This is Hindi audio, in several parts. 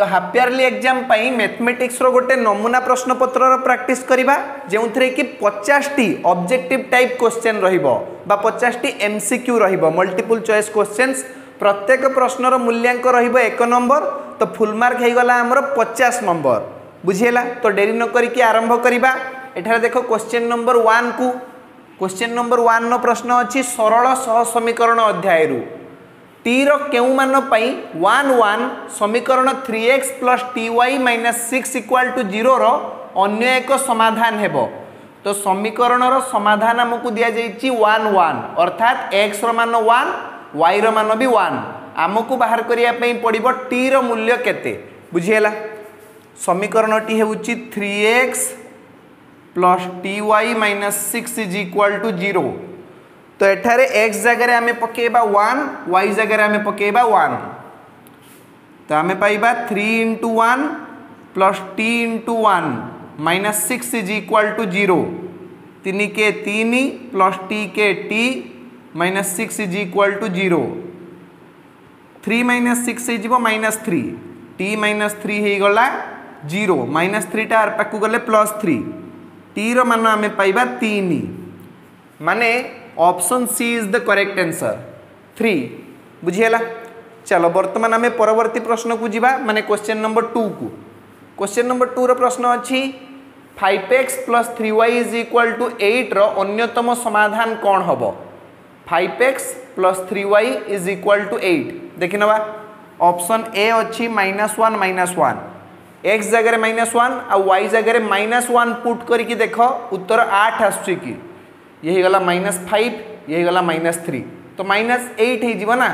तो हाफ इयरली एग्जाम पाई मैथमेटिक्स रो गोटे नमूना प्रश्न पत्र रो प्रैक्टिस करिबा जेउथरे कि 50 टी ऑब्जेक्टिव टाइप क्वेश्चन रहिबो बा 50 टी एमसीक्यू रहिबो मल्टीपल चॉइस क्वेश्चंस प्रत्येक प्रश्न रो मूल्यांक रहिबो 1 नंबर तो फुल मार्क हे गला हमरो 50 नंबर बुझिएला। तो डेरी न करी कि आरंभ करिबा। एठारे देखो क्वेश्चन नंबर 1 को क्वेश्चन नंबर 1 नो प्रश्न अछि सरल सह समीकरण अध्याय रु टी रो केउ मान पई 1 1 समीकरण 3x + ty - 6 = 0 रो अन्य एक समाधान हेबो। तो समीकरण रो समाधान हमकु दिया जाईची 1 1 अर्थात x रो मान 1 y रो मान भी 1 हमकु बाहर करिया पई पड़िबो t रो मूल्य केते बुझिएला। समीकरण टी हेउची 3x + ty - 6 = 0। तो एठारे x जगह आमे पकेबा 1 y जगह आमे पकेबा 1 तो आमे पाइबा 3 × 1 + t × 1 - 6 = 0 3 के 3 + t के t - 6 = 0 3 - 6 हे जिवो -3 t - 3 हे गला 0 -3 टा आर पाकु गले +3 t रो मान आमे पाइबा 3 माने option C is the correct answer 3 बुझिएला। चलो वर्तमान आमे परवर्ती प्रश्न को जीवा माने क्वेश्चन नंबर 2 को। क्वेश्चन नंबर 2 रो प्रश्न अछि 5x + 3y = 8 रो अन्यतम समाधान कोन हबो। 5x + 3y = 8 देखिनबा ऑप्शन ए अछि -1 -1 x जगह -1 आ y जगह -1 पुट करके देखो उत्तर 8 आसुची कि ये गला -5 ये गला -3 तो -8 हे जीवो ना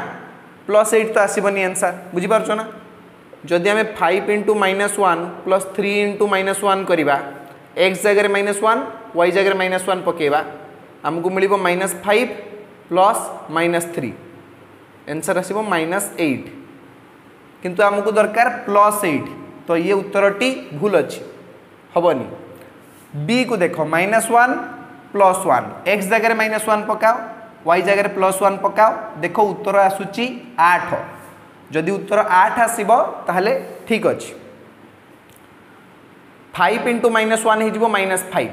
+8 तो आसीबनी आंसर बुझी पारछो ना। जदि हमें 5 × -1 + 3 × -1 करिबा x जगह -1 y जगह -1 पकेबा हमको मिलिबो -5 + -3 आंसर आसीबो -8 किंतु हमको दरकार +8 तो ये उत्तरटी भूल अछि हबनी। बी को देखो -1 + 1 x जगह -1 पकाओ y जगह +1 पकाओ देखो उत्तर आसुची 8 जदि उत्तर 8 आसीबो ताहले ठीक अछि। 5 × -1 हे जिवो -5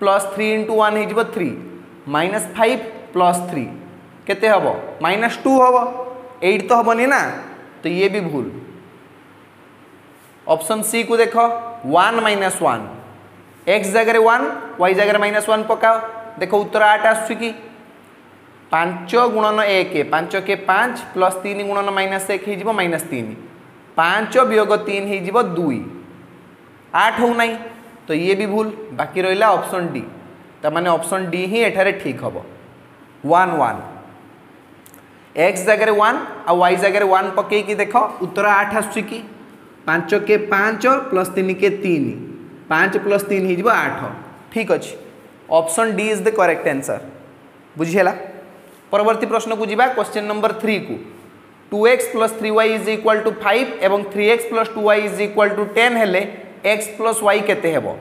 +3 × 1 हे जिवो 3 -5 + 3 केते हबो -2 हबो 8 तो हबनी ना तो ये भी भूल। ऑप्शन सी को देखो 1 - 1 x जगह 1 y जगह -1 पकाओ देखो उत्तर 8 आसुची कि 5 × 1 5 के 5 + 3 × -1 हे जिवो -3 5 + 3 हे जिवो 2 8 हो नहीं तो ये भी भूल। बाकी रहिला ऑप्शन डी त माने ऑप्शन डी ही एठारे ठीक हबो 1 1 x जगह 1 आ y जगह 1 पके कि देखो उत्तर 8 आसुची कि 5 के 5 + 3 के 3 5 + 3 हे जिवो 8 ठीक अछि। Option D is the correct answer बुझिएला। परवर्ती प्रश्न को जीवा क्वेश्चन नंबर 3 को 2x + 3y = 5 एवं 3x + 2y = 10 हेले x + y केते हेबो।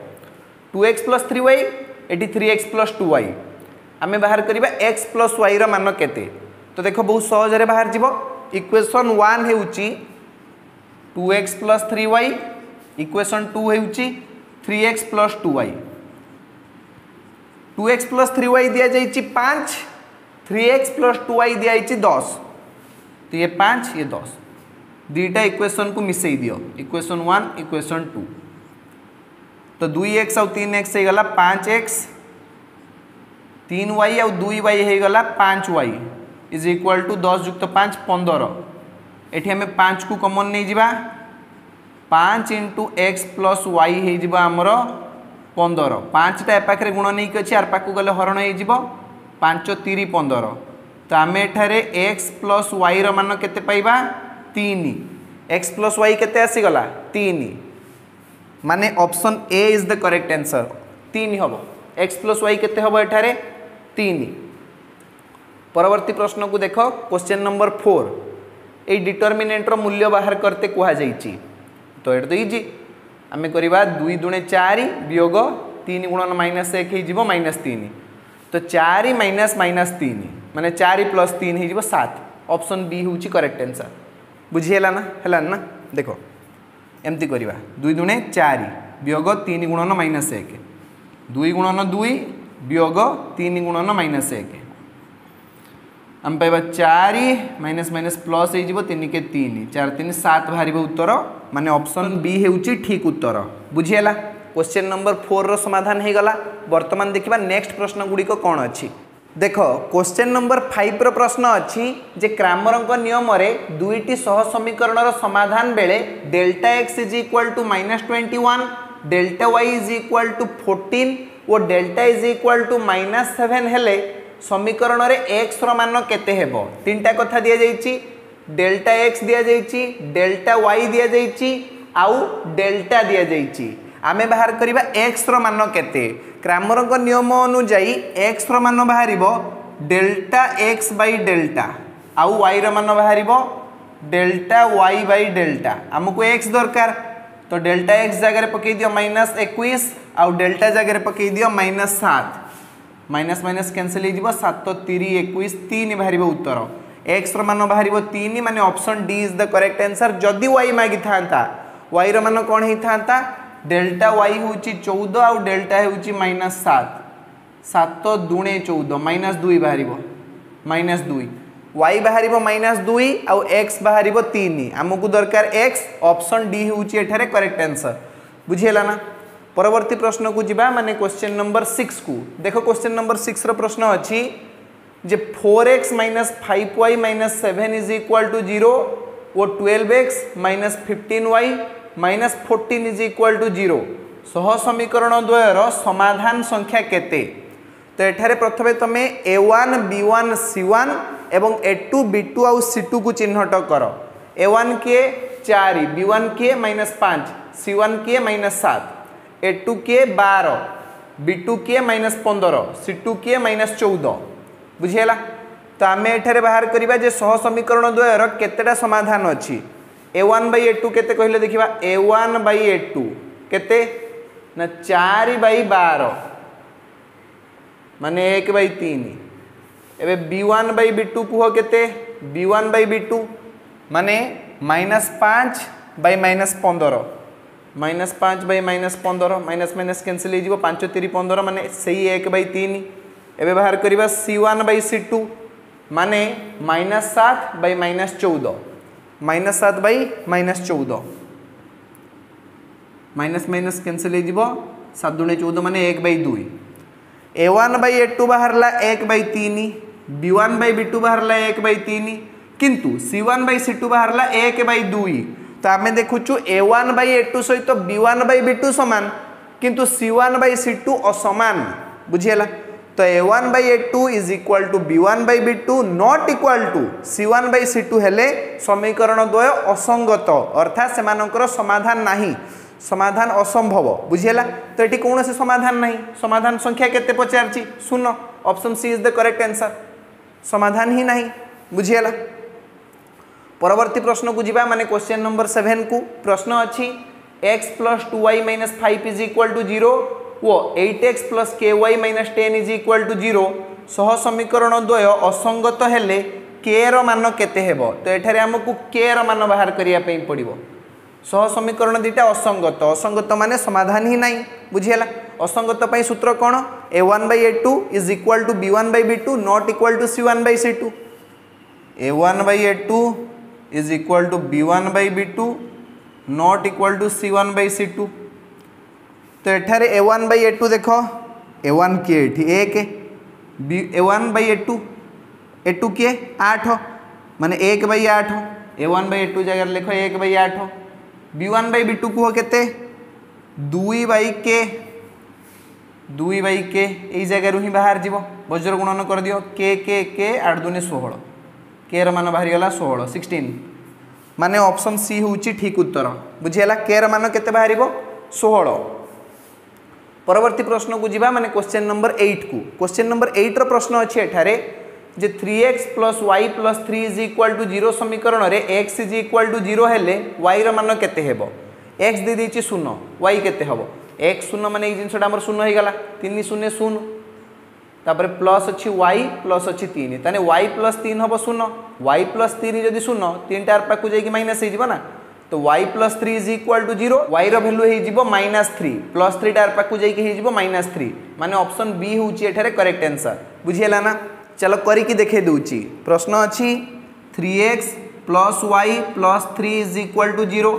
2x + 3y eighty 3x + 2y आमे बाहर करिबा x + y रो मान केते तो देखो बहुत सहज रे बाहर जीवो। Equation 1 हेउची 2x + 3y equation 2 हेउची 3x + 2y 2x + 3y दिया जाइची 5 3x + 2y दिया जाइची 10 तो ये 5 ये 10 दीटा इक्वेशन को मिसई दियो इक्वेशन 1 इक्वेशन 2 तो 2x और 3x हे गला 5x 3y और 2y हे गला 5y = 10 + 5 15 एठी हमें 5 को कॉमन नहीं जिबा 5 × x + y हे जिबा हमरो 15 5 टा पाखरे गुण नहीं अछि आर पाकु गले हरण हे जिवो 5 3 15 तो आमे एठारे x + y रो मान केते पाइबा 3 x + y केते आसी गला 3 माने option A is the correct answer 3 हबो x + y केते हबो एठारे 3। परवर्ती प्रश्न को देखो क्वेश्चन नंबर 4 ए डिटरमिनेंट रो मूल्य बाहर करते कुहा जाईची तो एट तो इजी आमे करिबा 2 × 4 वियोग 3 × -1 हे जिवो -3 तो 4 - -3 माने 4 + 3 हे जिवो 7 ऑप्शन बी होची करेक्ट आंसर बुझिएला ना हेला ना देखो एमती करवा 2 दूणे 4 वियोग 3 गुणन -1 2 गुणन 2 वियोग 3 गुणन -1 आम पाइबा 4 माइनस माइनस प्लस हो 3 के 3 4 3 7 बाहर उत्तर माने ऑप्शन बी हेउची ठीक उत्तर बुझीला। क्वेश्चन नंबर 4 रो समाधान हो गला। वर्तमान देखिबा नेक्स्ट प्रश्न गुडी को कौन अच्छी देख क्वेश्चन नंबर 5 रो प्रश्न अच्छी जे क्रामरंक नियम रे दुईटी सह समीकरण रो समाधान बेले delta X is equal to -21 delta Y is equal to 14 और डेल्टा इज इक्वल टू -7 हेले समीकरण रे x रो मान केते हेबो तीनटा कथा दिया जाईची डेल्टा x दिया जाईची डेल्टा y दिया जाईची आउ डेल्टा दिया जाईची आमे बाहर करिबा x रो मान केते क्रामरंक नियम अनुसार x रो मान बाहरिबो डेल्टा x बाई डेल्टा आउ y रो मान बाहरिबो डेल्टा y बाई डेल्टा हमको x दरकार तो डेल्टा x जगह पकई दियो -21 आउ डेल्टा जगह पकई दियो -7 माइनस माइनस कैंसिल हो 7 3 21 3 बाहर उत्तर एक्स मान बाहर 3 माने option D is the correct answer. जदि वाई मागी था वाई मान कौन होता डेल्टा वाई हूँ 14 आउ डेल्टा हूँ -7 7 दूणे 14 -2 बाहर -2 वाई बाहर -2 आउ एक्स बाहर 3 आमको दरकार एक्स ऑप्शन डी हूँ करेक्ट आंसर बुझीला ना। परवर्ती प्रश्न को जीवा माने क्वेश्चन नंबर 6 को देखो क्वेश्चन नंबर 6 रो प्रश्न अच्छी जे 4x - 5y - 7 is equal to 0 और 12x - 15y - 14 is equal to 0 सह समीकरण द्वयर समाधान संख्या केते तो एठारे प्रथमे तमे a1 b1 c1 एवं a2 b2 आउ c2 को चिन्हट कर a1 के 4 b1 के -5 c1 के -7 a2 के 12 b2 के -15 c2 के -14 बुझीला। तो आम एठारे बाहर करिबा जे सह समीकरण द्वयर केतेटा समाधान अच्छी a1 बाई a2 केते कहले देखिबा a1 बाई a2 केते ना 4 बाई 12 माने 1 बाई 3 एबे b1 बाई b2 कुह केते b1 बाई b2 माने -5 by -15 -5 by -15 minus minus cancel हो 5 3 15 माने सही 1 बाई 3 एबे बाहर करिबा c1 बाई c2 माने -7 by -14 -7 by -14 minus minus cancel हो 7 दूणे 14 माने 1 by 2 a1 by a2 बाहरला 1 by 3 b1 by b2 बाहरला 1 by 3 किंतु c1 बाई c2 बाहरला 1 बाई 2 तो आम देखुचु a1 बाई a2 सहित b1 बाई b2 समान किंतु c1 बाई c2 असमान बुझीला। तो a1 by a2 is equal to b1 by b2 not equal to c1 by c2 हेले समीकरण द्वय असंगत अर्थात सेमानकर समाधान नहीं समाधान असंभव बुझीला। तो ये कौन से समाधान नहीं समाधान संख्या केते पचारची शून्य option C is the correct answer समाधान ही नहीं बुझीला। परवर्ती प्रश्न को जीवा माने क्वेश्चन नंबर 7 को प्रश्न अच्छी x + 2y - 5 is equal to 0 वो 8x + ky - 10 is equal to 0 सह समीकरण द्वय असंगत हेले k रो मान केते हेबो तो एठारे हमकु k रो मान बाहर करिया पई पड़िबो सह समीकरण दीटा असंगत असंगत माने समाधान ही नहीं बुझीला। असंगत पई सूत्र कोन a1 / a2 is equal to b1 / b2 not equal to c1 / c2 a1 / a2 is equal to b1 / b2 not equal to c1 / c2 तो एठारे a1 / a2 देखो a1 के एठी 1 a1 / a2 a2 के 8 माने 1 / 8 a1 / a2 जगह लिखो 1 / 8 b1 / b2 को केते 2 / k 2 / k एई जगह ही बाहर जीवो वज्र गुणन कर दियो k 8 दूने 16 k मान बाहरी गला 16 माने ऑप्शन सी होउची ठीक उत्तर बुझीला। k मान केते बाहरिबो 16। परवर्ती प्रश्न को जीवा माने क्वेश्चन नंबर 8 को क्वेश्चन नंबर 8 रो प्रश्न अछि एठारे जे 3x + y + 3 is equal to 0 समीकरण रे x इज इक्वल टू 0 हेले y रो मान केते हेबो x दे देछि 0 y केते हेबो x 0 माने ए जिंसटा हमर 0 हे गला 3 0 0 तापर प्लस अच्छी y प्लस अच्छी 3 ताने y + 3 हम 0 y + 3 जदि 0 3 टार पाकु जाई कि माइनस हो ना तो y plus 3 is equal to 0 y रो वैल्यू हे जीवो -3 प्लस 3 टार पाकु जाई के हे जीवो -3 माने ऑप्शन बी होची एठारे करेक्ट आंसर बुझियला ना। चलो करी की देखे दूची प्रश्न अछि 3x plus y plus 3 is equal to 0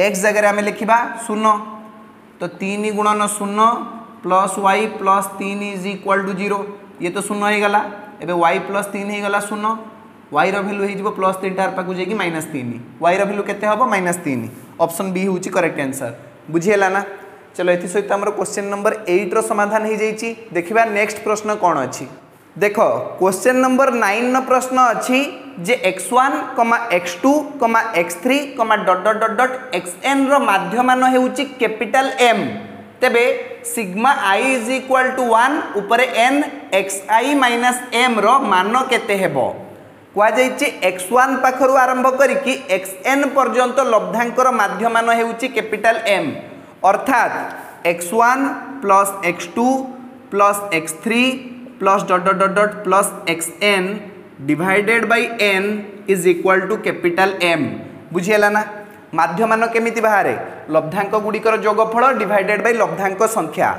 x जगह आमे लिखिबा 0 तो 3 गुणन 0 plus y plus 3 is equal to 0 ये तो 0 हो गला एबे y प्लस 3 हो गला 0 y रो वैल्यू हे जीवो प्लस 3 टार पाकु जाई कि -3 y रो वैल्यू केते हबो -3 ऑप्शन बी होची करेक्ट आंसर बुझियला ना। चलो एथि सहित हमर क्वेश्चन नंबर 8 रो समाधान हो जाईची देखिबा नेक्स्ट प्रश्न कोन अछि देखो क्वेश्चन नंबर 9 न प्रश्न अछि जे x1, x2, x3, dot dot dot dot xn रो माध्यमान हेउची कैपिटल M तेबे sigma i is equal to 1 ऊपर n xi माइनस m रो मान केते हेबो कुआ जाईची x1 पाखरु आरंभ करी कि xn पर्यंत लब्धांकर माध्यमान हेउची कैपिटल M अर्थात x1 plus x2 plus x3 plus dot dot dot dot plus xn divided by n is equal to capital M बुझियला ना। माध्यमान केमिति बाहरे लब्धांक गुड़िकर जोगफल डिवाइडेड बाय लब्धांक संख्या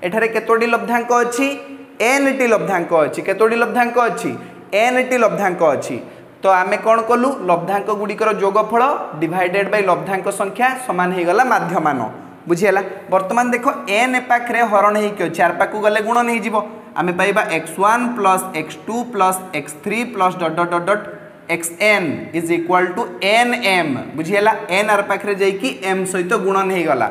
एठारे केतोडी लब्धांक अछि n टी लब्धांक अछि केतोडी लब्धांक अछि n टी लब्धांक अछि तो आमे कोन कलु लब्धांक गुड़िकर जोगफल डिवाइडेड बाय लब्धांक संख्या समान हे गला माध्यमान बुझियला। वर्तमान देखो n पाखरे हरण हे के चार पाकु गले गुणन हे जिवो आमे पाइबा x1 plus x2 plus x3 plus dot dot dot dot xn is equal to nm बुझियला n आर पाखरे जाई कि m सहित गुणन हे गला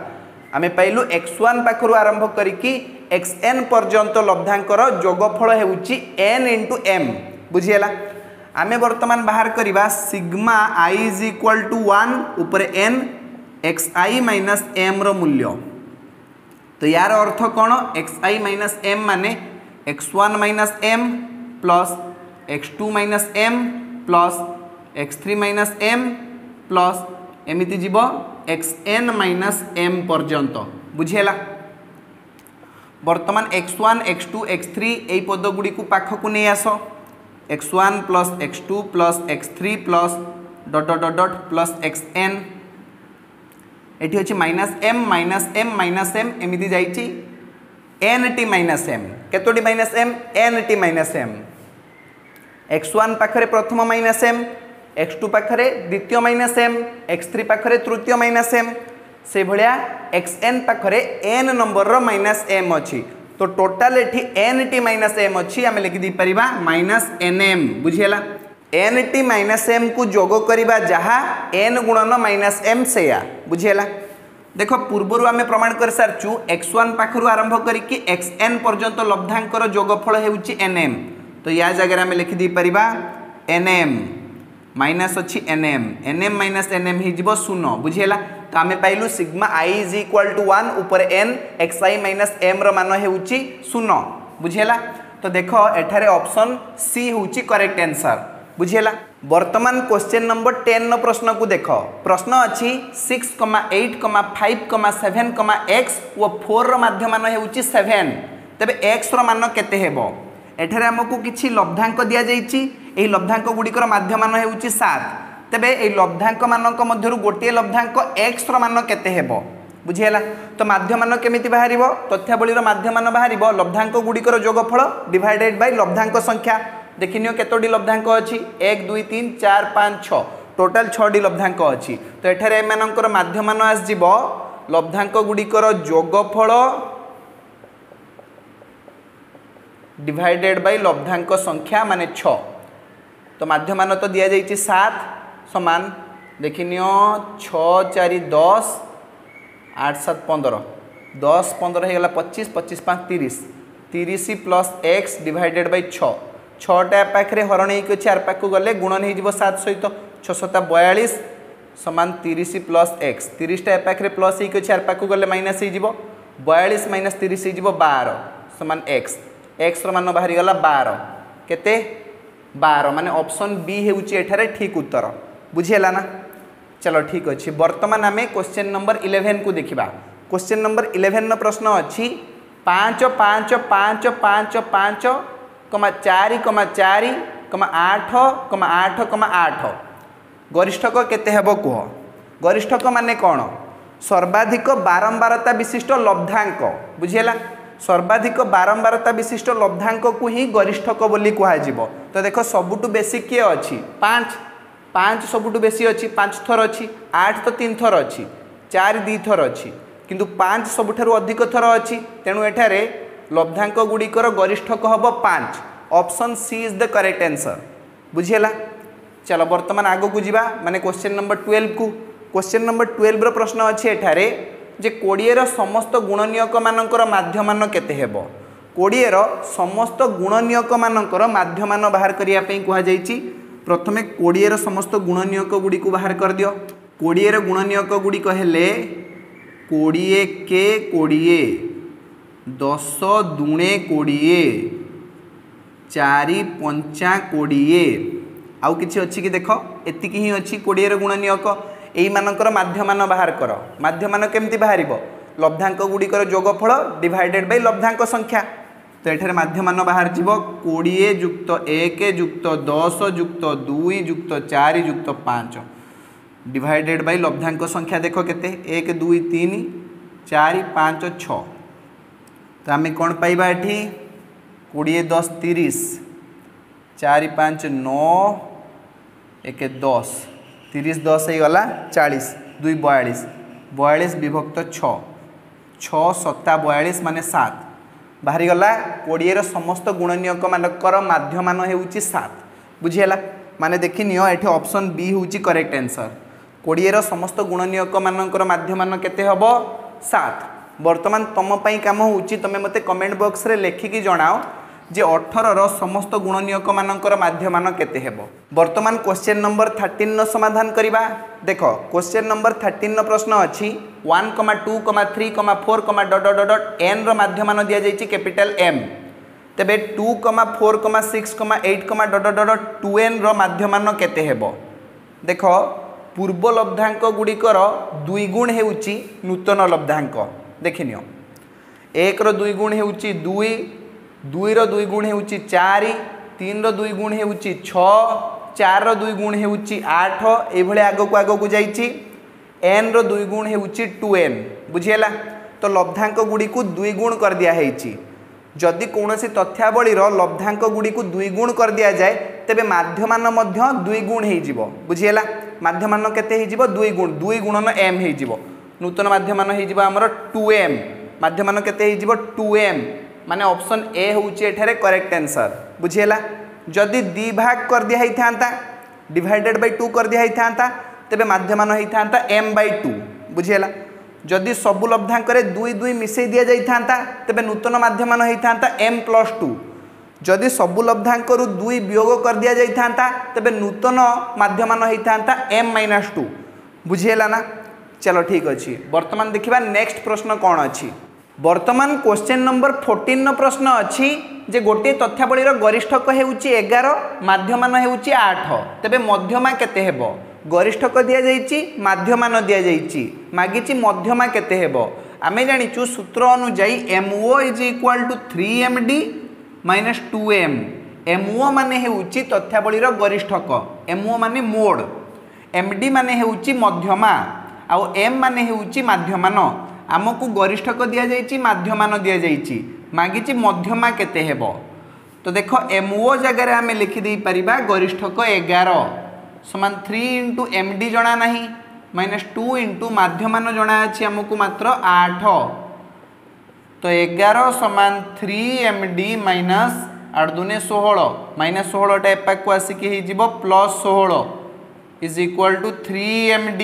आमे पाइलु x1 पाखरु आरंभ करी कि xn पर्यंत लब्धांकर जोगफल हेउची n into m बुझियला। आमे वर्तमान बाहर करिबा sigma i is equal to 1 ऊपर n xi माइनस m रो मूल्य तो यार अर्थ कोन xi माइनस m माने x1 minus m plus x2 minus m plus x3 minus m plus एमिति जीवो xn माइनस m पर्यंत बुझियला। वर्तमान x1 x2 x3 एई पद गुडी को पाख को नै आसो x1 plus x2 plus x3 plus dot dot dot dot plus xn एठी अछि माइनस m एमिति जाईची nt माइनस m केतोडी minus m nt minus m x1 पाखरे प्रथम माइनस m x2 पाखरे द्वितीय माइनस m x3 पाखरे तृतीय माइनस m से भलिया xn पाखरे n number rho minus m अछि तो टोटल एठी nt माइनस m अछि आमे लिखि दी परिबा माइनस nm बुझियला। nt माइनस m को जोग करिबा जहा n गुणन माइनस m सेया बुझियला। देखो पूर्वरु आमे प्रमाण कर सारचु x1 पाखरु आरंभ करी कि xn पर्यंत लब्धांकर जोगफल हेउची nm तो या जगह आमे लिखि दी परिबा nm माइनस अछि nm माइनस nm हि जिवो 0 बुझियला। तो आमे पाइलु sigma i is equal to 1 ऊपर n xi माइनस m रो मान हेउची 0 बुझियला। तो देखो एठारे ऑप्शन सी होउची करेक्ट आंसर बुझियला। वर्तमान क्वेश्चन नंबर 10 न प्रश्न को देखो प्रश्न अछि 6, 8, 5, 7, x व 4 रो माध्यमान हेउची 7 तबे x रो मान केते हेबो एठारे हमकु किछि लब्धांक दिया जाईची एही लब्धांक गुडीकर माध्यमान हेउची 7 तबे एही लब्धांक मानक मध्यरु गोटे लब्धांक x रो मान केते हेबो बुझियला। तो माध्यमान केमिति बाहरिबो तथ्यावली रो माध्यमान बाहरिबो लब्धांक गुडीकर जोगफल डिवाइडेड बाय लब्धांक संख्या देखिनियो केतोडी लब्धांक अछि 1 2 3 4 5 6 टोटल 6 डी लब्धांक अछि तो एठारे एमानकर माध्यमान आस जिवो लब्धांक गुडीकर जोगफल डिवाइडेड बाय लब्धांक संख्या माने 6 तो माध्यमान तो दिया जाईची 7 समान देखिनियो 6 4 10 8 7 15 10 15 हे गला 25 25 5 30 30 प्लस x डिवाइडेड बाय 6 6टा पाखरे हरण हे चार पाखु गले गुणन हे जिवो 7 सहित 6 7 42 समान 30 प्लस x 30टा पाखरे प्लस हे चार पाखु गले माइनस हे जिवो 42 माइनस 30 हे जिवो 12 समान x रो मान बाहरी गला 12 केते 12 माने ऑप्शन बी हेउची एठारे ठीक उत्तर बुझियला ना। चलो ठीक अछि वर्तमान आमे क्वेश्चन नंबर 11 को देखिबा क्वेश्चन नंबर 11 न प्रश्न अछि 5 5 5 5 5 4 4 8 8 8 गरिष्ठक केते हेबो कुह गरिष्ठक माने कौन सर्वाधिक बारंबारता विशिष्ट लब्धांक बुझीला सर्वाधिक बारंबारता विशिष्ट लब्धांक को ही गरिष्ठक बोली कहुब तो देख सबुठु बेसी किए अच्छी 5 5 सबुठु बेसी अच्छी 5 थर अच्छी 8 तो 3 थर अच्छी 4 2 थर अच्छी किंतु 5 सबुठारु अधिक थर अच्छी तेणु एठारे लब्धांक गुड़िकर गरिष्ठक हम 5 option C is the correct answer बुझीला। चलो बर्तमान आग को जीवा माने क्वेश्चन नंबर 12 को क्वेश्चन नंबर 12 रो प्रश्न अच्छे एठारे जे 20 रो समस्त गुणनीयक मानकर माध्यमान केते हेबो 20 रो समस्त गुणनीयक मानकर माध्यमान बाहर करिया पई कुहा जाईची प्रथमे 20 रो समस्त गुणनीयक गुडी को बाहर कर दियो 20 रो गुणनीयक गुडी कहले 20 के 20 10 दुणे 20 4 पंचा 20 आउ किछि अछि कि देखो एतिकी ही अछि 20 रो गुणनीयक एई मानकर माध्यमान बाहर कर माध्यमान केमती बाहरिबो लब्धांक गुड़िकर जोगफल डिवाइडेड बाय लब्धांक संख्या तो एठारे माध्यमान बाहर जीवो 20 जुक्त 1 जुक्त 10 जुक्त 2 जुक्त 4 जुक्त 5 डिवाइडेड बाय लब्धांक संख्या देखो केते 1 2 3 4 5 6 तो आम कौन पाइबा एठी 20 10 30 4 5 9 1 10 30 10 हो गला 40 2 42 42 विभक्त 6 6 7 42 माने 7 बाहरी गला 20 रो समस्त गुणनीयक मानकर माध्यमान हेउची 7 बुझियला माने देखि नियो एठी ऑप्शन बी होउची करेक्ट आंसर 20 रो समस्त गुणनीयक मानकर माध्यमान केते हबो 7 वर्तमान तुम पई काम होउची तमे मते कमेंट बॉक्स रे लेखिकी जणाओ जे 18 रो समस्त गुणनीयक मानकर माध्यमान केते हेबो वर्तमान क्वेश्चन नंबर 13 नो समाधान करिबा देखो क्वेश्चन नंबर 13 नो प्रश्न अछि 1, 2, 3, 4, डॉट डॉट डॉट n रो माध्यमान दिया जाइछि कैपिटल M तबे 2, 4, 6, 8, डॉट डॉट डॉट 2n रो माध्यमान केते हेबो देखो पूर्व लब्धांक गुड़िकर 2 गुण हेउछि नूतन लब्धांक देखिनियो 1 रो 2 गुण हेउछि 2 2 रो 2 गुण हेउछि 4 3 रो 2 गुण हेउछि 6 4 रो 2 गुण हेउछि 8 ए भले आगो को जाइछि n रो 2 गुण हेउछि 2n बुझियला तो लब्धांक गुडी को 2 गुण कर दिया हेछि जदि कोनोसी तथ्यावली रो लब्धांक गुडी को 2 गुण कर दिया जाए तबे माध्यमान मध्य 2 गुण हे जिवो बुझियला माध्यमान केते हे जिवो 2 गुण 2 गुणन m हे जिवो नूतन माध्यमान हे जिवो हमर 2m माध्यमान केते हे जिवो 2m माने ऑप्शन ए होउची एठारे करेक्ट आंसर बुझियला जदि दी भाग कर दिया हेई थांता डिवाइडेड बाय 2 कर दिया हेई थांता तबे माध्यमान हेई थांता m/2 बुझियला जदि सब लब्धांक रे 2 2 मिसई दिया जाई थांता तबे नूतन माध्यमान हेई थांता m+2 जदि सब लब्धांक रु 2 वियोग कर दिया जाई थांता तबे नूतन माध्यमान हेई थांता m-2 बुझियला ना चलो ठीक अछि वर्तमान देखिबा नेक्स्ट प्रश्न कोन अछि वर्तमान क्वेश्चन नंबर 14 नो प्रश्न अछि जे गोटे तथ्यावली रो गरिष्ठक हेउची 11 माध्यमान हेउची 8 तबे मध्यमा केते हेबो गरिष्ठक दिया जाईची माध्यमान दिया जाईची मागिची मध्यमा केते हेबो आमे जानिचु सूत्र अनुसार MO = 3MD - 2M MO माने हेउची तथ्यावली रो गरिष्ठक MO माने मोड MD माने हेउची मध्यमा आ M माने हेउची माध्यमान आमको गरिष्ठक दिया जाइछि माध्यमान दिया जाइछि मागिछि मध्यमा केते हेबो तो देखो MO जगह रे हमें लिखि दे परिबा गरिष्ठक 11 समान 3 * MD जणा नाही -2 * माध्यमान जणा अछि हमको मात्र 8 तो 11 समान 3MD - 8 दुने 16 -16 टा एपाक को आसी कि हे जिवो +16 = 3MD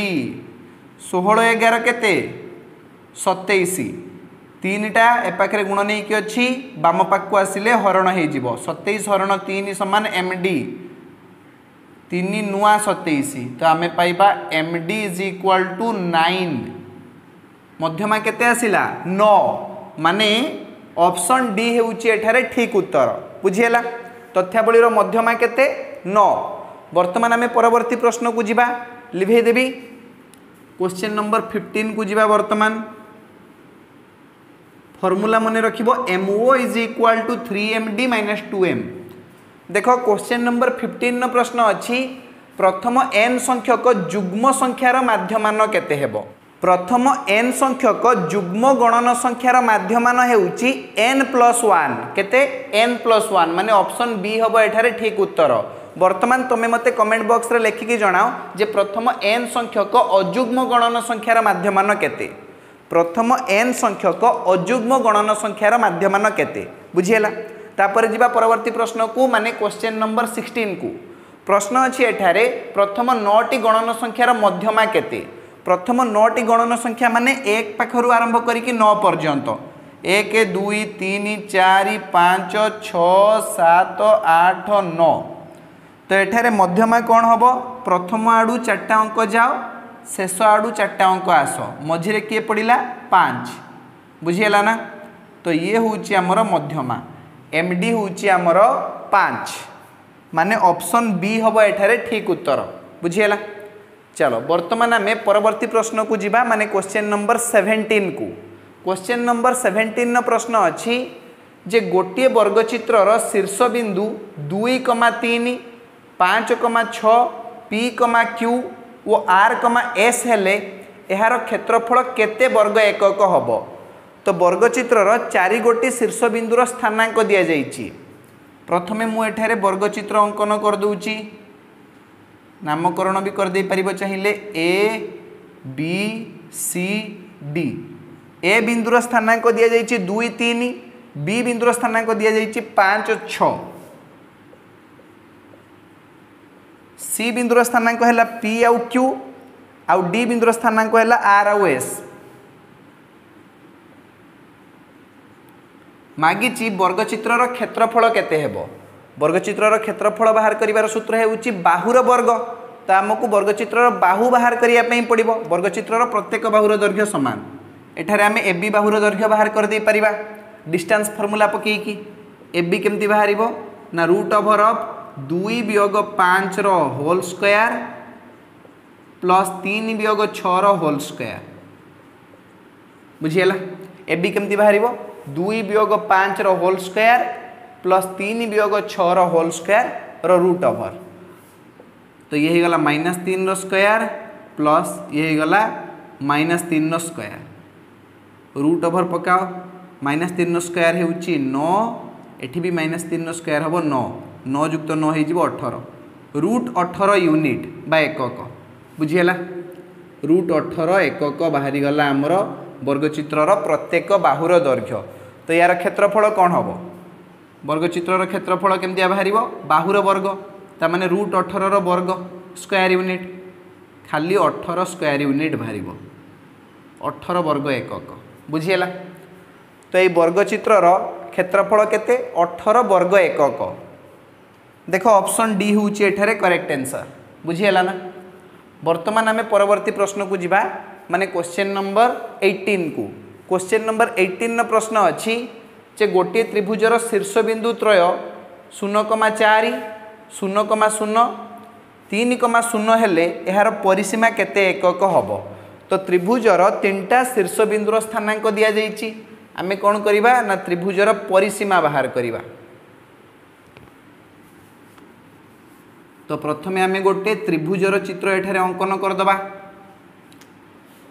16 11 केते 27 3टा एपाखे गुण नहीं कि अच्छी बाम पाक को आसिले हरण हो 27 हरण 3 समान MD 3 नुआ 27 तो आमे पाइबा MD = 9 मध्यमा केते आसिला 9 माने ऑप्शन डी हेउची एठारे ठीक उत्तर बुझियला तथ्यावली रो मध्यमा केते 9 वर्तमान आमे परवर्ती प्रश्न को जिबा लिभे देबी क्वेश्चन नंबर 15 को जिबा वर्तमान फॉर्मूला मन रखिबो MO = 3MD - 2M देखो क्वेश्चन नंबर 15 नो प्रश्न अछि प्रथम n संख्यक जुग्म संख्यार माध्यमान केते हेबो प्रथम n संख्यक जुग्म गणन संख्यार माध्यमान हेउची n+1 केते n+1 माने ऑप्शन बी हबो एठारे ठीक उत्तर। वर्तमान तुम्हें मते कमेंट बॉक्स रे लिखिकी जणाओ जे प्रथम n संख्यक अजुग्म गणन संख्यार माध्यमान केते प्रथम n संख्यक अजुग्म गणन संख्यार माध्यमान केते बुझिएला। तापर जिबा परवर्ती प्रश्न को माने क्वेश्चन नंबर 16 को प्रश्न अछि एठारे प्रथम 9टी गणन संख्यार मध्यमा केते प्रथम 9टी गणन संख्या माने 1 पाखरु आरंभ करिकि 9 पर्यंत 1 2 3 4 5 6 7 8 9 तो एठारे मध्यमा कौन हम प्रथम आड़ू 4टा अंक जाओ शेष आड़ू 4टा अंक आस मझिरे किए पड़ा 5 बुझीगला ना। तो ये हूँ आमर मध्यमा एमडी हूँ आमर 5 माने ऑप्शन बी हम एठारे ठीक उत्तर बुझीगला। चलो वर्तमान आम परवर्ती प्रश्न को जीवा माने क्वेश्चन नंबर 17 को क्वेश्चन नंबर 17 प्रश्न अच्छी जे गोटे वर्गचित्र शीर्ष बिंदु 2,3 5,6 P, Q और R, S हेले यार क्षेत्रफल केते वर्ग एकक हम तो वर्गचित्र 4 गोटी शीर्ष बिंदुर स्थानांक दि जाइए। प्रथमे मुझे वर्गचित्र अंकन कर दूची नामकरण भी कर दे पारिबो चाहिए A, B, C, D ए बिंदुर स्थानांक दि जाइए 2, 3 B बिंदुर स्थानांक दि जाइए 5, 6 C बिंदुर स्थानांक है P आउ Q आउ D बिंदुर स्थानांक है R आउ S। मागिची वर्गचित्रर क्षेत्रफल केते हेबो वर्गचित्रर क्षेत्रफल बाहर करिवार सूत्र हेउची बाहुर वर्ग तो आमको वर्गचित्रर बाहु बाहर करिया पई पड़िबो वर्गचित्रर प्रत्येक बाहुर दैर्घ्य समान एठारे आमे AB बाहुर दैर्घ्य बाहर कर दे परिबा डिस्टेंस फार्मूला पकेकी AB केमती बाहरिबो ना रूट ओवर ऑफ 2 वियोग 5 रो होल स्क्वायर प्लस 3 वियोग 6 रो होल स्क्वायर बुझीगला। एबी केमती बाहरिबो 2 वियोग 5 रो होल स्क्वायर प्लस 3 वियोग 6 रो whole square rho root over तो ये गला -3 रो स्क्वायर प्लस ये गला -3 रो स्क्वायर रूट ओवर पकाओ -3 रो स्क्वायर हेउची 9 एठी भी -3 रो स्क्वायर हबो 9 9 युक्त 9 हो 18 रूट 18 यूनिट बा एकक बुझीगला। रूट 18 एकक बाहरी गला आमर वर्गचित्रर प्रत्येक बाहुर दैर्घ्य तो यार क्षेत्रफल कौन हम वर्गचित्रर क्षेत्रफल केमती बाहर बाहुर वर्ग ता माने रूट 18 वर्ग स्क्वायर यूनिट खाली 18 स्क्वायर यूनिट बाहर 18 वर्ग एकक बुझीगला। तो ये वर्गचित्रर क्षेत्रफल केते 18 वर्ग एकक देख ऑप्शन डी हूँ एठारे करेक्ट आंसर बुझीगला ना। वर्तमान आम परवर्ती प्रश्न को जीवा माने क्वेश्चन नंबर 18 को क्वेश्चन नंबर 18 प्रश्न अच्छी जे गोटे त्रिभुजर शीर्ष बिंदु त्रय 0,4 0,0 3,0 हेले यार परिसीमा केते एकक हम तो त्रिभुजर 3टा शीर्ष बिंदुर स्थानांक दि जाइए आमे कौन करिबा ना त्रिभुजर परिसीमा बाहर करिबा। तो प्रथमे आमे गोटे त्रिभुजर चित्र एठारे अंकन करदबा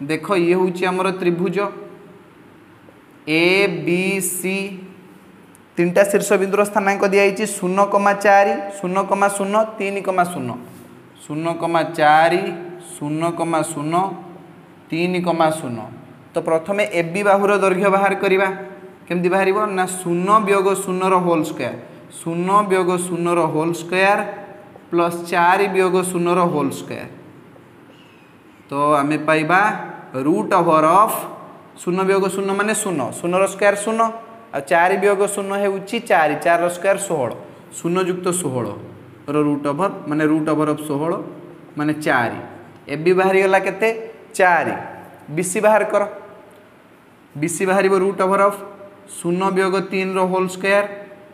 देख ये हूँ आमर त्रिभुज ए बी सी 3टा शीर्ष बिंदुर स्थानांक दि जाइए 0,4 0,0 3,0 0,4 0,0 3,0 तो प्रथमे एबी बाहुर दैर्घ्य बाहर करिबा केमती बाहर ना 0 वियोग 0 रो होल स्क्वायर 0 वियोग 0 रो होल स्क्वायर प्लस 4 वियोग 0 रो होल स्क्वायर तो आमे पाइबा रूट ओवर ऑफ 0 वियोग 0 माने 0 0 रो स्क्वायर 0 आ 4 वियोग 0 हेउची 4 4 रो स्क्वायर 16 0 युक्त 16 रो रूट ओवर माने रूट ओवर ऑफ 16 माने 4 एबी बाहरी गला केते 4 बीसी बाहर कर बीसी बाहर रूट ओवर ऑफ 0 वियोग 3 रो होल स्क्वायर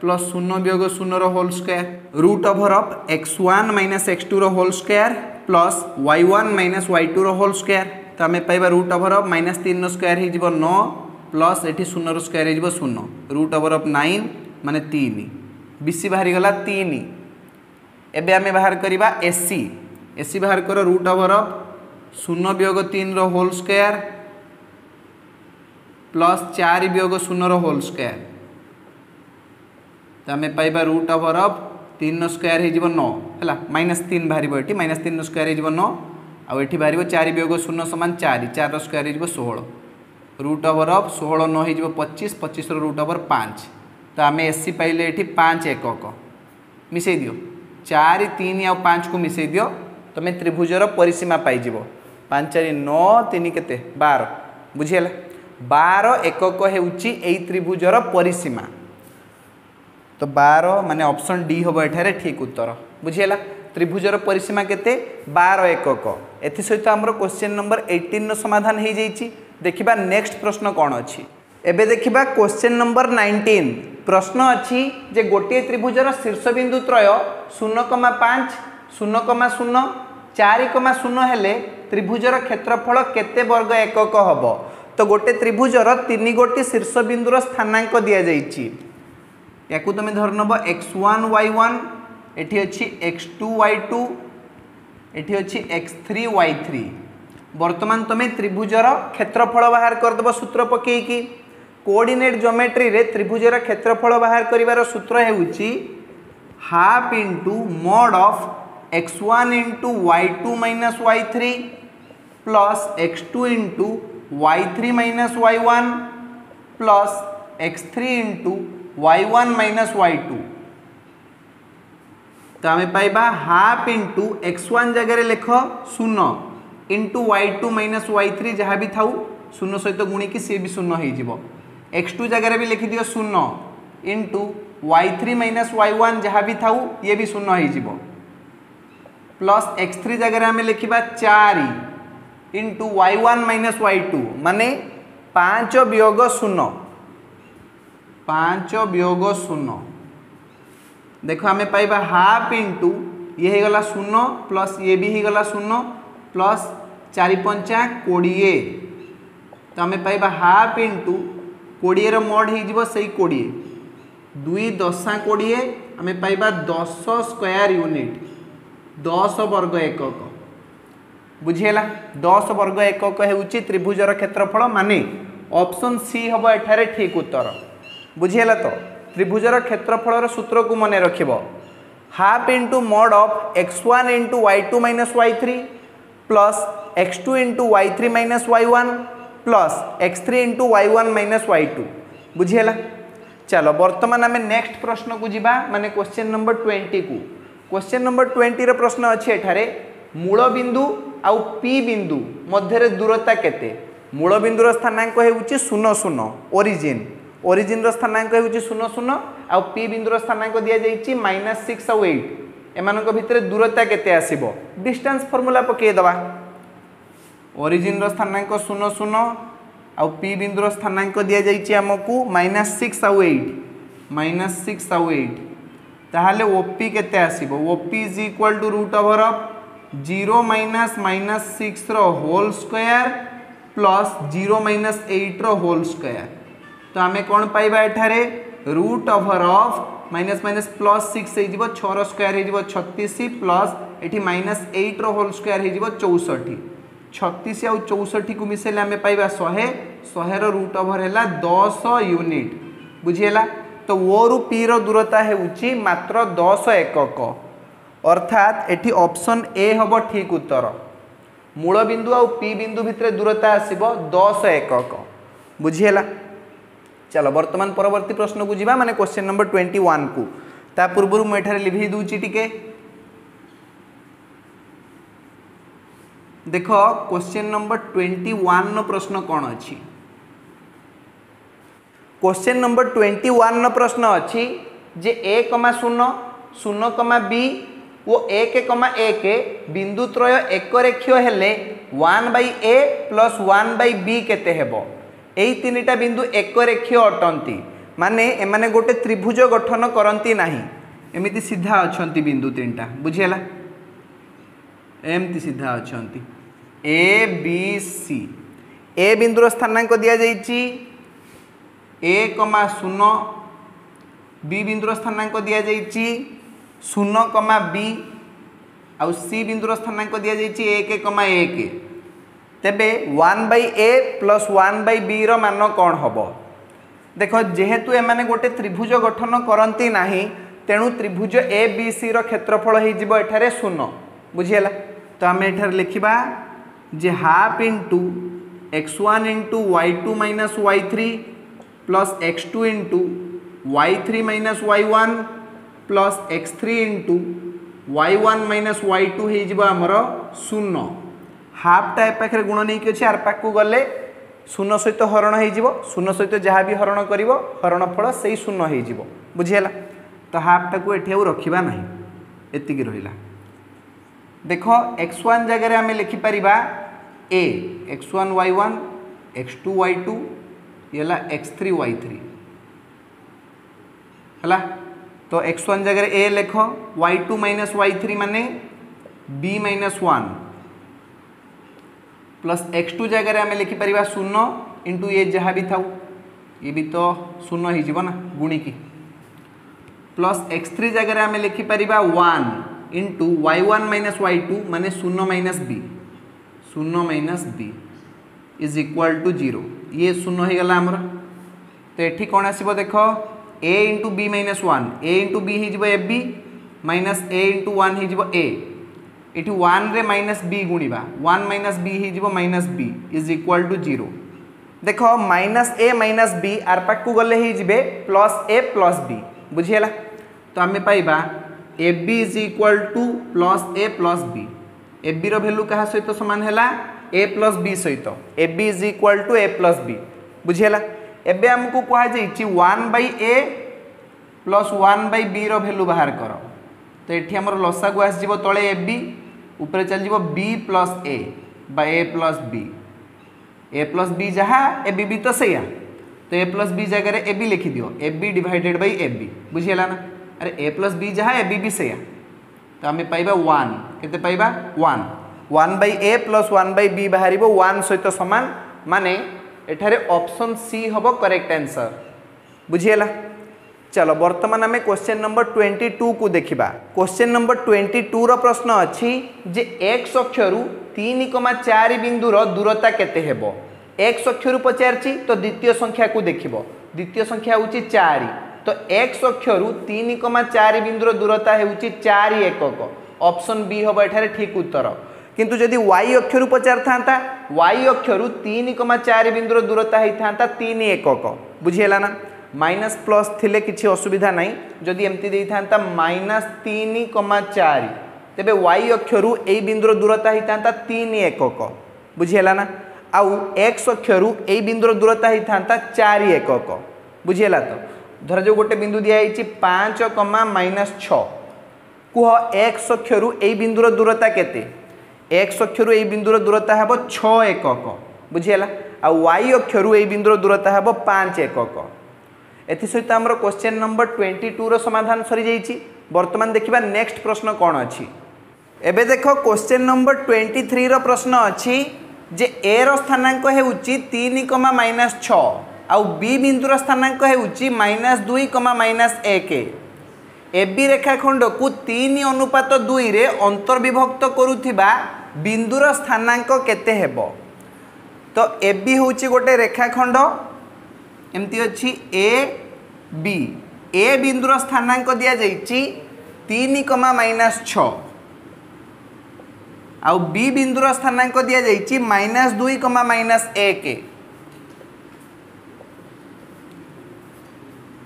प्लस 0 वियोग 0 रो whole square root over of x1 minus x2 रो whole square plus y1 minus y2 रो होल स्क्वायर तो आम पाइबा रूट ओवर ऑफ -3 रो स्क्वायर हो 9 प्लस एटी 0 रो स्क्वायर हो 0 रूट ओवर ऑफ 9 माने 3 बीसी बाहरी गला 3 एबे आमे बाहर करिबा एसी एसी बाहर कर रूट ओवर ऑफ 0 वियोग 3 होल स्क्वायर प्लस 4 वियोग 0 होल स्क्वायर तो आम पाइबा रूट ओवर ऑफ 3 स्क्वायर हो 9 है -3 बाहर ये -3 स्क्वायर हो 9 आउ बाहर 4 वियोग 0 समान 4 4 स्क्वायर हो 16 रूट ओवर ऑफ 16 9 हो 25 25 रूट ओवर 5 तो आम एसी पाइले ये 5 एकक मिसई दियो 4 3 आउ 5 को मिसई दियो तुम त्रिभुजर परिसीमा पाइज 5 4 9 3 केते 12 बुझीगला 12 एकक होउची एई त्रिभुजर परिसीमा तो 12 माने ऑप्शन डी हम एठारे ठीक उत्तर बुझीगला त्रिभुजर परिसीमा केते 12 एकक एथि सहित हमर क्वेश्चन नंबर 18 रो समाधान हो जाइए। देखिबा नेक्स्ट प्रश्न कौन अच्छी एबे देखिबा क्वेश्चन नंबर 19 प्रश्न अच्छी जे गोटे त्रिभुजर शीर्षबिंदु त्रय 0,5 0,0 4,0 हेले त्रिभुजर क्षेत्रफल केते वर्ग एकक हब तो गोटे त्रिभुजर 3 गोटी शीर्षबिंदुर स्थानांक दि जाइए या तुम धर नब x1 y1 एठी अच्छी x2 y2 एठी अच्छी x3 y3 वर्तमान तुम त्रिभुजर क्षेत्रफल बाहर करदेव सूत्र पकईकी कोऑर्डिनेट ज्योमेट्री रे त्रिभुजर क्षेत्रफल बाहर करिवार सूत्र हेउची half into mod of x1 into y2 minus y3 plus x2 into y3 minus y1 plus x3 into y1 minus y2 तो आम पाइबा हाफ इंटू x1 जगह लिख 0 इंटू y2 माइनस y3 जहाँ भी थाउ 0 सहित गुणिकी सी भी 0 हो x2 जगह भी लिखि दियो 0 इंटू y3 माइनस y1 जहाँ भी थाउ ये भी 0 हो प्लस x3 जगह आम लिखा 4 इंटू y1 माइनस y2 माने 5 वियोग 0 5 वियोग 0 देखो आम पाइबा हाफ इंटू ये हो गला 0 प्लस ये भी हो गला 0 प्लस 4 5 20 तो आम पाइबा हाफ इंटू 20 मोड हो से 20 2 10 20 आम पाइबा 10 स्क्वायर यूनिट 10 वर्ग एकक बुझीगला 10 वर्ग एकक होउची त्रिभुजर क्षेत्रफल माने ऑप्शन सी हम एठारे ठीक उत्तर बुझीगला तो त्रिभुजर क्षेत्रफल सूत्र को मन रखिब half into mod of x1 into y2 minus y3 plus x2 into y3 minus y1 plus x3 into y1 minus y2 बुझीगला चलो वर्तमान आम नेक्स्ट प्रश्न को जीवा माने क्वेश्चन नंबर 20 को क्वेश्चन नंबर 20 रो प्रश्न अच्छी एठारे मूल बिंदु आउ पी बिंदु मध्य दूरता केते मूल बिंदुर स्थानांक होउची 0 0 ओरिजिन ओरिजिन स्थानांक होउची 0 0 आउ पी बिंदुर स्थानांक दिया जाइची -6 और 8 एमानक भितर दूरता केते आसीबो डिस्टेंस फार्मूला पके दबा ओरिजिन स्थानांक 0 0 आउ पी बिंदुर स्थानांक दिया जाइची हमकू -6 और 8 -6 और 8 ताहले ओपी केते आसीबो OP is equal to root over of 0 minus -6 रो होल स्क्वायर प्लस 0 माइनस 8 रो होल स्क्वायर तो आमे कौन पाइबा एठारे root over of minus minus plus 6 हो 6 रो स्क्वायर हो 36 प्लस एठी -8 रो होल स्क्वायर हो 64 36 आउ 64 को मिसेले आमे पाइबा 100 100 रो रूट ओवर हैला 10 यूनिट बुझीला तो वो रु पी रो दूरता हेउची मात्र 10 एकक अर्थात एठी ऑप्शन ए हबो ठीक उत्तर मूल बिंदु आउ पी बिंदु भितर दूरता आसीबो 10 एकक बुझीला चलो वर्तमान परवर्ती प्रश्न को जीवा माने क्वेश्चन नंबर 21 को ता पूर्व मु एठारे लिखि दूची टिके देखो क्वेश्चन नंबर 21 नो प्रश्न कौन अच्छी क्वेश्चन नंबर 21 नो प्रश्न अच्छी जे a, 0 0, b वो 1, 1 बिंदु त्रय एक रेखीय हेले 1/a प्लस 1/b केते हेबो एई तीनटा बिंदु एक रेखीय अटंती माने एमाने गोटे त्रिभुज गठन करंती नाही एमिति सीधा अछंती बिंदु तीनटा बुझियला एमती सीधा अछंती a b c ए बिंदुर स्थानांक दिया जाइची a, 0 b बिंदुर स्थानांक दिया जाइची 0, b आउ सी बिंदुर स्थानांक दि जाइए 1,1 तेबे 1/a प्लस 1/b मान कौन हम देख जेहेतु एमाने गोटे त्रिभुज गठन करती नहीं तेणु त्रिभुज ए बी सी क्षेत्रफल होठारे 0 बुझीगला। तो आम एठार लिखा जे half into x1 into y2 minus y3 plus x2 into y3 minus y1 plus x3 into y1 minus y2 होमर 0 हाफटा ए पाखे गुण नहीं अच्छे आर पाक गले 0 सहित हरण हो सहित जहाँ भी हरण कर हरणफल से 0 हो बुझीगला। तो हाफटा को ये रखा ना एति रहा देख x1 जगह आम लिखिपर a x1 y1 x2 y2 ये x3 y3 है। तो x1 जगह a लिख y2 माइनस y3 माने b माइनस 1 प्लस x2 जगह आम लिखिपर 0 इंटू ये जहाँ भी था ये भी तो 0 हो गुणिकी प्लस x3 जगह आम लिखिपर 1 इंटू y1 माइनस y2 माने 0 minus b is equal to 0 ये 0 हो गला आमर। तो ये कौन आसो देख a into b minus 1 a into b हो ab माइनस a इंटू 1 हो a ये 1 रे माइनस b गुणा 1 माइनस b हो minus b is equal to 0 देख माइनस a माइनस b आर पाक गले प्लस a प्लस b बुझीगला। तो आम पाइबा A B is equal to plus A plus B A B value क्या सहित सामान है ए प्लस बी सहित A B is equal to A plus B बुझीगला। एबे आमको कहुई 1/a प्लस 1/b रैल्यू बाहर कर। तो ये आम लसा को आसो तले ए बी ऊपर चल b प्लस ए बा ए प्लस बी जहाँ ए बी तो सैया। तो ए प्लस बी जगह ए बी लिखि दियो A B divided by A B बुझीगला ना। अरे ए प्लस बी जहाँ ए बी भी सैया। तो आम पाइबा 1 केते पाइबा 1/a प्लस 1/b बाहर 1 सहित सामान माने एठारे ऑप्शन सी हम करेक्ट आंसर बुझीगला। चलो वर्तमान आम क्वेश्चन नंबर 22 को देखा। क्वेश्चन नंबर 22 रो प्रश्न अच्छी जे x अक्षरु 3,4 बिंदुर दूरता केते हेबो। x अक्षरु पचारची तो द्वितीय संख्या को देखिबो द्वितीय संख्या होची 4 तो x अक्षरु 3,4 बिंदुर दूरता हेउची 4 एकक ऑप्शन बी हम एठारे ठीक उत्तर। किंतु जदि y अक्षरु पचार था y अक्षरु 3,4 बिंदुर दूरता होता 3 एकक बुझीगला ना। माइनस प्लस थिले किसी असुविधा नहीं जदि एमती दे था -3,4 तेबे y अक्षरु ए बिंदुर दूरता होता 3 एकक बुझीगला ना। आउ x अक्षरु ए बिंदुर दूरता होता 4 एकक बुझीगला। तो धर जो गोटे बिंदु दिखाई 5,-6 कह x अक्षरु ए बिंदुर दूरता केते x अक्षरु ए बिंदुर दूरता हे 6 एकक बुझीगला। आ y अक्षरु ए बिंदुर दूरता हे 5 एकक। एथि सहित आमर क्वेश्चन नंबर 22 रो समाधान सरी जाइछि। वर्तमान देखिबा नेक्स्ट प्रश्न कौन अछि। एबे देखो क्वेश्चन नंबर 23 रो प्रश्न अछि जे a रो स्थानांक हेउछि 3,-6 आउ b बिंदुर स्थानांक हेउछि -2,-1 ए बी रेखाखंड को 3:2 रे अंतर्विभक्त करुथिबा बिंदुर स्थानांक केते हेबो। तो ए बी होछि गोटे रेखाखंड एमती अच्छी ए बी ए बिंदुर स्थानांक दिया जाइछि 3,-6 आउ बी बिंदुर स्थानांक दिया जाइछि -2,-1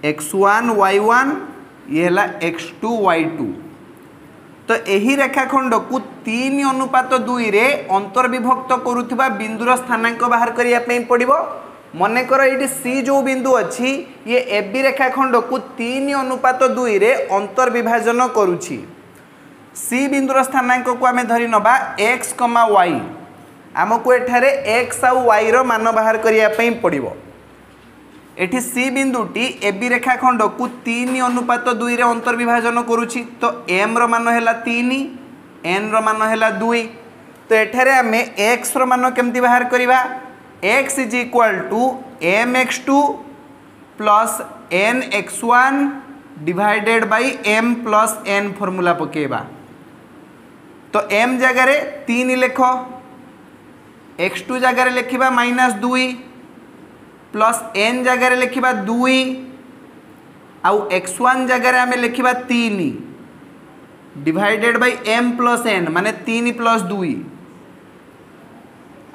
x1 y1 ये है x2 y2। तो यही रेखाखंड को 3:2 रे अंतर्विभक्त करुथिबा बिंदुर स्थानांक बाहर करिया पई पड़िबो। मन कर ये सी जो बिंदु अच्छी ये ए बी रेखाखंड को 3:2 रे अंतर्विभाजन करुछि। सी बिंदुर स्थानांक को आम धरी नबा x, y आमको एठारे x आउ y रो मान बाहर करिया पई पड़िबो। एठी सी बिंदुटी ए बी रेखाखंड को 3:2 रे अंतर्विभाजन करुछि। तो m रो मान हैला 3 n रो मान हैला 2। तो एठारे आम x रो मान केमती बाहर करिबा x is equal to mx2 plus nx1 divided by m plus n formula पकेबा। तो m जगार 3 लिख, x2 जगार लिखा -2 प्लस n जगार लिखा 2 आउ x1 जगार आम लिखा 3 divided by m plus n माने 3 प्लस 2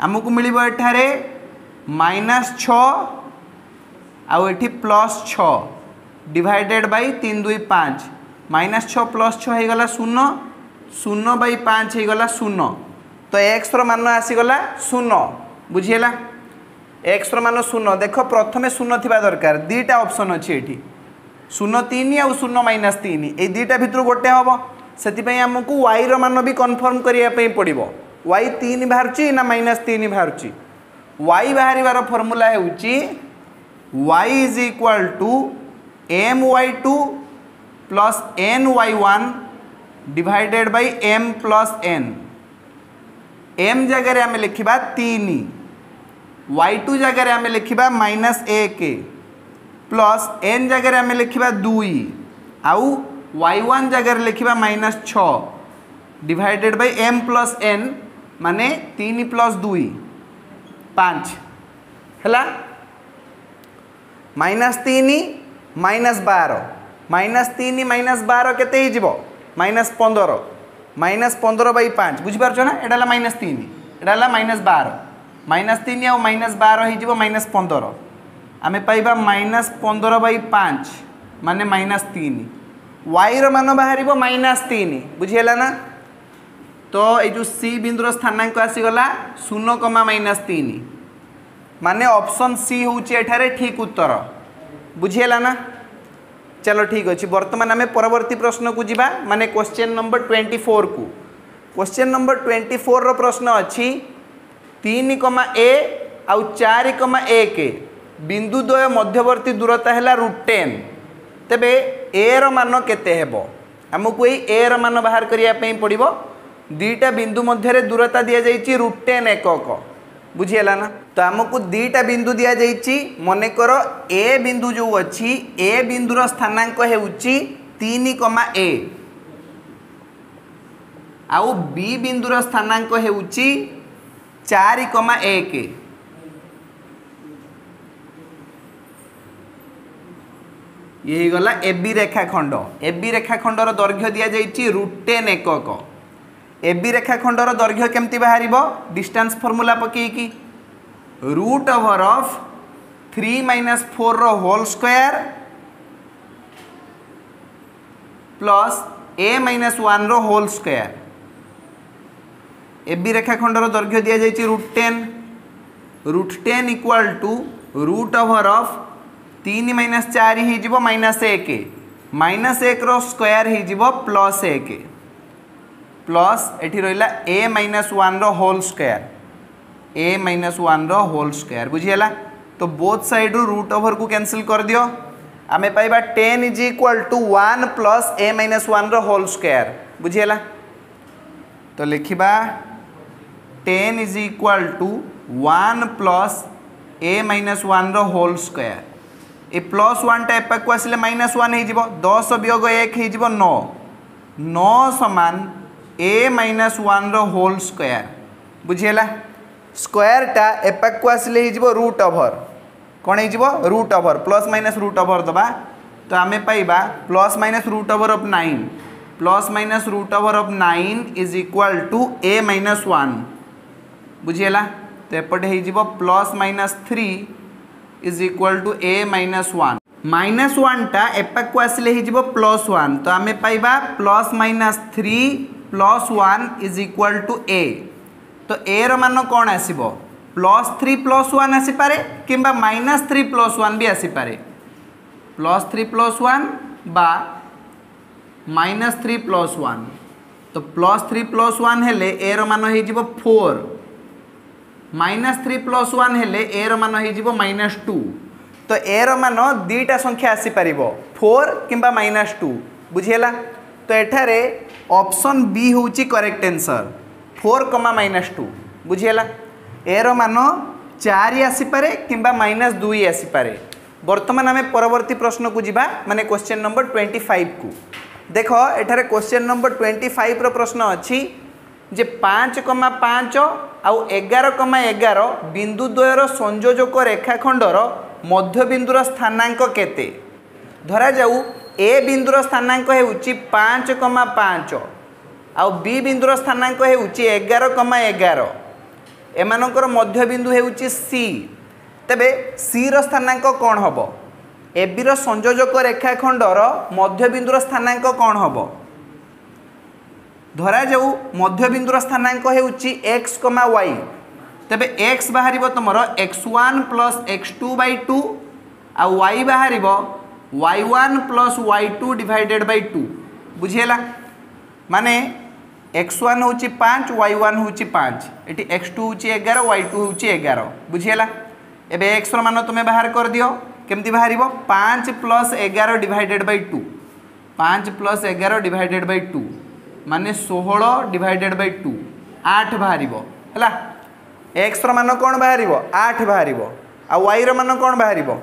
आमको मिल एठारे -6 आउ एठी +6 डिवाइडेड बाय 3 2 5 -6 + 6 होगला 0 0/5 होगला 0 तो x रो मान आसीगला 0 बुझीला x रो मान 0 देख प्रथमे 0 थिबा दरकार दीटा ऑप्शन अछि एठी 0 3 आउ 0 -3 ए दीटा भितर गोटे हबो सेति आमको y रो मान भी कन्फर्म करिया पई पड़िबो y 3 बाहरची ना -3 बाहरची y बाहरिबार फॉर्मूला हेउची y = my2 plus ny1 divided by m plus n m जगह आम लिखा 3 y2 जगह आम लिखा -1 प्लस n जगह आम लिखा 2 आउ y1 जगह लिखा -6 divided by m plus n माने 3 + 2 5 है -3 -12 -3 -12 केते ही जीवो -15 -15/5 बुझिपारछ ना एटा ला -3 एटा ला -12 -3 आउ -12 ही जीवो -15 आमे पाइबा -15/5 माने -3 y रो मान बाहरिबो -3 बुझिहेला ना तो ये जो सी बिंदुर स्थानांक आसीगला 0, -3 माने ऑप्शन सी होउची एठारे ठीक उत्तर बुझिहेला ना। चलो ठीक अच्छे बर्तमान आम परवर्ती प्रश्न को जीवा माने क्वेश्चन नंबर 24 को क्वेश्चन नंबर 24 रो प्रश्न अच्छी 3, a आउ 4, 1 बिंदु द्वय मध्यवर्ती दूरता है √10 तेबे a रो मान केते हेबो हमको ये a रो मान बाहर करिया पई पड़िबो दुईटा बिंदु मध्य दूरता दि जाइए √10 एकक बुझीगला ना तो आमको दुईटा बिंदु दि जाइए मनकर ए बिंदु जो अच्छी ए बिंदुर स्थानांक हेउची 3, a आउ बी बिंदुर स्थानांक हेउची 4, 1 ये गला एबी रेखाखंड एबी रेखाखंडर दैर्घ्य दि जाइए √10 एकक एबी रेखाखंडर दैर्घ्य केमती बाहर डिस्टेंस फॉर्मूला पकईकी √3 - 4 रो होल स्क्वायर प्लस a - 1 रो होल स्क्वायर एबी रेखाखंडर दैर्घ्य दि जाइए √10 √10 = 3 - 4 ही जीवो -1 रो स्क्वायर ही जीवो +1 प्लस एठी रहिला a - 1 रो होल स्क्वायर a - 1 रो होल स्क्वायर बुझीगला तो बोथ साइड √ओवर को कैंसिल कर दियो आमे पाइबा 10 = 1 प्लस a - 1 रो होल स्क्वायर बुझीगला तो लिखिबा 10 = 1 प्लस a - 1 रो होल स्क्वायर ए +1 टा एपाक को आसिले -1 हे जिवो 10 वियोग 1 हे जिवो 9 9 a - 1 रो होल स्क्वायर बुझीगला स्क्वायर टा एपाक को आसिले ही जीवो √ओवर कौन ही जीवो √ओवर प्लस माइनस √ओवर दबा तो आमे पाइबा प्लस माइनस √ओवर ऑफ 9 प्लस माइनस √ओवर ऑफ 9 = a - 1 बुझीगला तो एपटे ही जीवो प्लस माइनस 3 = a - 1 -1 टा एपाक को आसिले ही जीवो +1 तो आमे पाइबा प्लस माइनस 3 + 1 = a तो a रो मान कौन आसीबो +3 + 1 आसी पारे किंबा -3 + 1 भी आसी पारे +3 + 1 बा -3 + 1 तो +3 + 1 हेले a रो मान हे जीवो 4 -3 + 1 हेले a रो मान हे जीवो -2 तो a रो मान दुईटा संख्या आसी पारिबो 4 किंबा -2 बुझीगला तो एठारे ऑप्शन बी होउची करेक्ट आंसर 4, -2 बुझीगला ए रो मान 4 आसी पारे किंबा -2 आसी पारे वर्तमान आमे परवर्ती प्रश्न को जीवा माने क्वेश्चन नंबर 25 को देख एठारे क्वेश्चन नंबर 25 रो प्रश्न अछि जे 5,5 आउ 11,11 बिंदु द्वयर संयोजक रेखाखंडर मध्यबिंदुर स्थानांक केते धरा जाऊ ए बिंदुर स्थानांक हेउची 5,5 आउ बी बिंदुर स्थानांक हेउची 11,11 एमानकर मध्यबिंदु हेउची सी तेबे सी रो स्थानांक कौन हबो ए बी रो संयोजक रेखाखंडर मध्यबिंदुर स्थानांक कौन हबो धरा जाऊ मध्यबिंदुर स्थानांक हेउची x, y तेबे x बाहरिबो तमरो x1 प्लस x2/2 आ y बाहरिबो y1 plus y2 divided by 2 बुझिएला माने x1 होची 5 y1 होची 5 एटी x2 होची 11 y2 होची 11 बुझिएला एबे x रो मान तुमे बाहर कर दियो केमती बाहरिबो 5 plus 11 divided by 2 5 plus 11 divided by 2 माने 16 डिवाइडेड बाय 2 8 बाहरिबो हला x रो मान कोन बाहरिबो 8 बाहरिबो आ y रो मान कोन बाहरिबो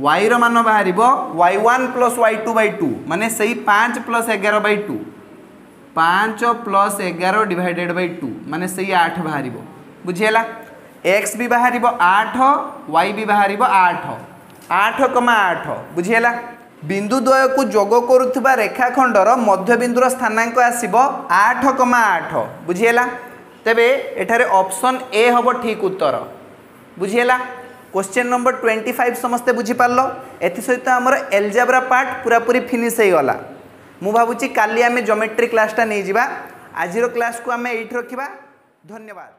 y रो मान बाहरिबो y1 प्लस y2/2 माने सही 5 प्लस 11/2 5 प्लस 11 डिवाइडेड बाय 2 माने सही 8 बाहरिबो बुझिएला x भी बाहरिबो 8 y भी बाहरिबो 8 8,8 बुझिएला बिंदु द्वय को जोग करुवा रेखाखंडर मध्यबिंदुर स्थानांक आसीबो 8,8 बुझिएला तेबे एठारे ऑप्शन ए हबो ठीक उत्तर बुझिएला क्वेश्चन नंबर 25 समस्ते बुझी पारलो एथि सहित हमर एल्जेब्रा पार्ट पूरा पूरी फिनिश हे गला मु भाबुची काली आमे ज्योमेट्री क्लासटा नै जिबा आजिरो क्लास को आमे एठी रखिबा धन्यवाद।